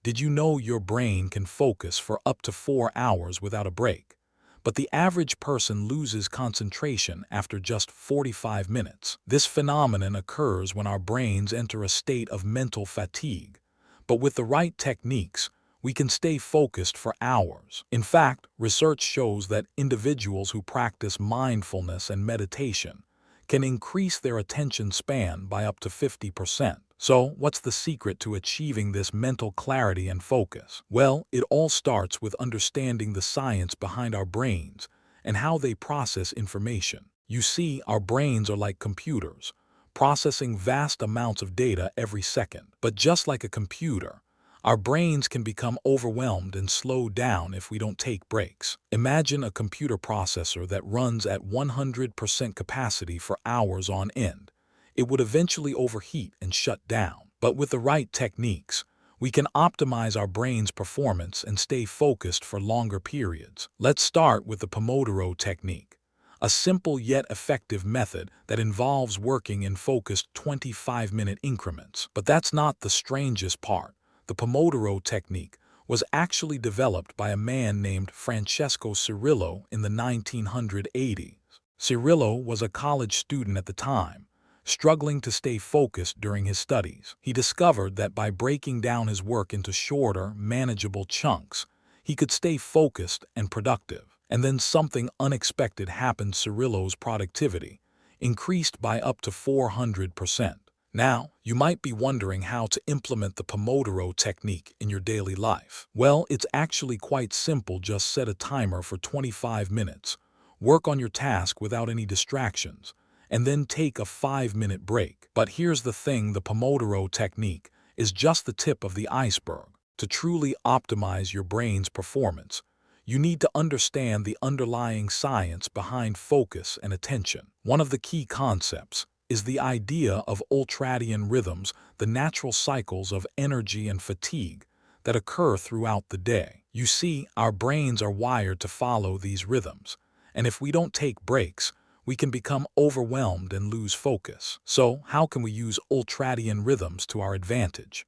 Did you know your brain can focus for up to 4 hours without a break? But the average person loses concentration after just 45 minutes. This phenomenon occurs when our brains enter a state of mental fatigue. But with the right techniques, we can stay focused for hours. In fact, research shows that individuals who practice mindfulness and meditation can increase their attention span by up to 50%. So, what's the secret to achieving this mental clarity and focus? Well, it all starts with understanding the science behind our brains and how they process information. You see, our brains are like computers, processing vast amounts of data every second. But just like a computer, our brains can become overwhelmed and slow down if we don't take breaks. Imagine a computer processor that runs at 100% capacity for hours on end. It would eventually overheat and shut down. But with the right techniques, we can optimize our brain's performance and stay focused for longer periods. Let's start with the Pomodoro Technique, a simple yet effective method that involves working in focused 25-minute increments. But that's not the strangest part. The Pomodoro Technique was actually developed by a man named Francesco Cirillo in the 1980s. Cirillo was a college student at the time, struggling to stay focused during his studies. He discovered that by breaking down his work into shorter, manageable chunks, he could stay focused and productive. And then something unexpected happened. Cirillo's productivity increased by up to 400%. Now, you might be wondering how to implement the Pomodoro Technique in your daily life. Well, it's actually quite simple. Just set a timer for 25 minutes, work on your task without any distractions, and then take a 5-minute break. But here's the thing, the Pomodoro Technique is just the tip of the iceberg. To truly optimize your brain's performance, you need to understand the underlying science behind focus and attention. One of the key concepts is the idea of ultradian rhythms, the natural cycles of energy and fatigue that occur throughout the day. You see, our brains are wired to follow these rhythms, and if we don't take breaks, we can become overwhelmed and lose focus. So, how can we use ultradian rhythms to our advantage?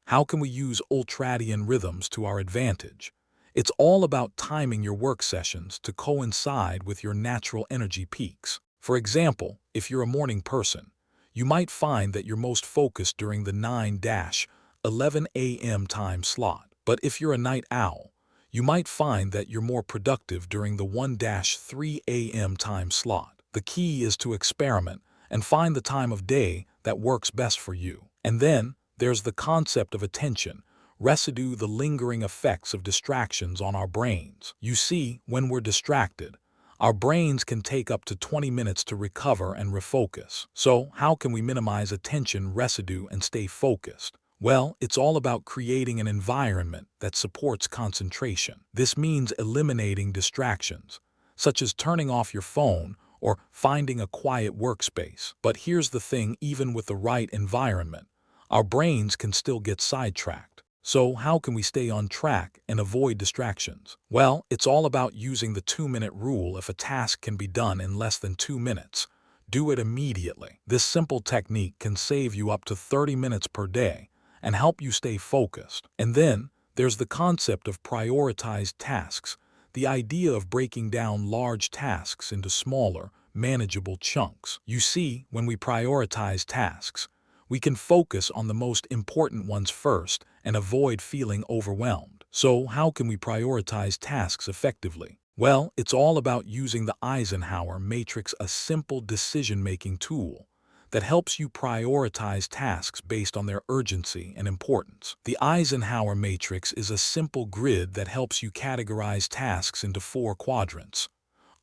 It's all about timing your work sessions to coincide with your natural energy peaks. For example, if you're a morning person, you might find that you're most focused during the 9-11 a.m. time slot. But if you're a night owl, you might find that you're more productive during the 1-3 a.m. time slot. The key is to experiment and find the time of day that works best for you. And then there's the concept of attention, residue, the lingering effects of distractions on our brains. You see, when we're distracted, our brains can take up to 20 minutes to recover and refocus. So, how can we minimize attention residue and stay focused? Well, it's all about creating an environment that supports concentration. This means eliminating distractions, such as turning off your phone or finding a quiet workspace. But here's the thing, even with the right environment, our brains can still get sidetracked. So how can we stay on track and avoid distractions? Well, it's all about using the 2-minute rule. If a task can be done in less than 2 minutes, do it immediately. This simple technique can save you up to 30 minutes per day and help you stay focused. And then there's the concept of prioritized tasks, the idea of breaking down large tasks into smaller, manageable chunks. You see, when we prioritize tasks, we can focus on the most important ones first and avoid feeling overwhelmed. So, how can we prioritize tasks effectively? Well, it's all about using the Eisenhower matrix, a simple decision-making tool that helps you prioritize tasks based on their urgency and importance. The Eisenhower matrix is a simple grid that helps you categorize tasks into 4 quadrants: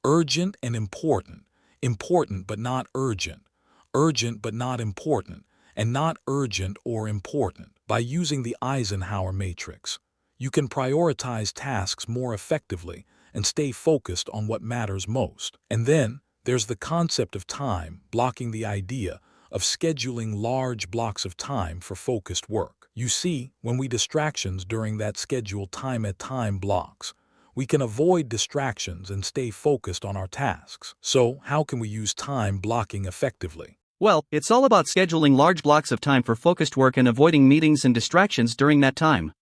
urgent and important, important but not urgent, urgent but not important, and not urgent or important. By using the Eisenhower matrix, you can prioritize tasks more effectively and stay focused on what matters most. And then there's the concept of time blocking, the idea of scheduling large blocks of time for focused work. You see, when we distractions during that scheduled time at time blocks, we can avoid distractions and stay focused on our tasks. So, how can we use time blocking effectively? Well, it's all about scheduling large blocks of time for focused work and avoiding meetings and distractions during that time.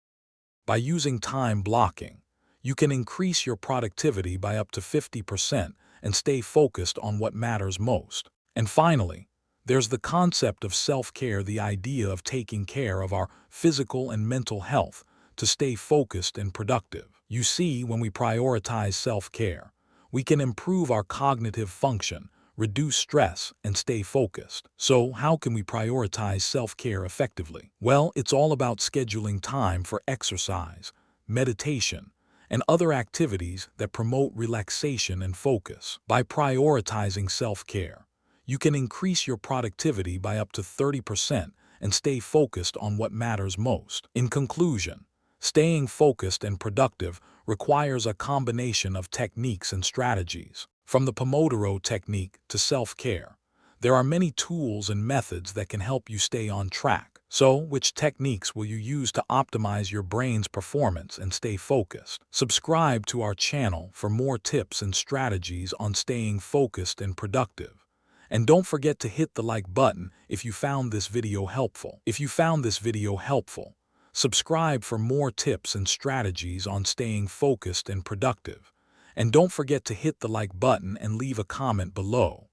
By using time blocking, you can increase your productivity by up to 50% and stay focused on what matters most. And finally, there's the concept of self-care, the idea of taking care of our physical and mental health to stay focused and productive. You see, when we prioritize self-care, we can improve our cognitive function, reduce stress, and stay focused. So, how can we prioritize self-care effectively? Well, it's all about scheduling time for exercise, meditation, and other activities that promote relaxation and focus. By prioritizing self-care, you can increase your productivity by up to 30% and stay focused on what matters most. In conclusion, staying focused and productive requires a combination of techniques and strategies. From the Pomodoro Technique to self-care, there are many tools and methods that can help you stay on track. So, which techniques will you use to optimize your brain's performance and stay focused? Subscribe to our channel for more tips and strategies on staying focused and productive. And don't forget to hit the like button if you found this video helpful. Subscribe for more tips and strategies on staying focused and productive. And don't forget to hit the like button and leave a comment below.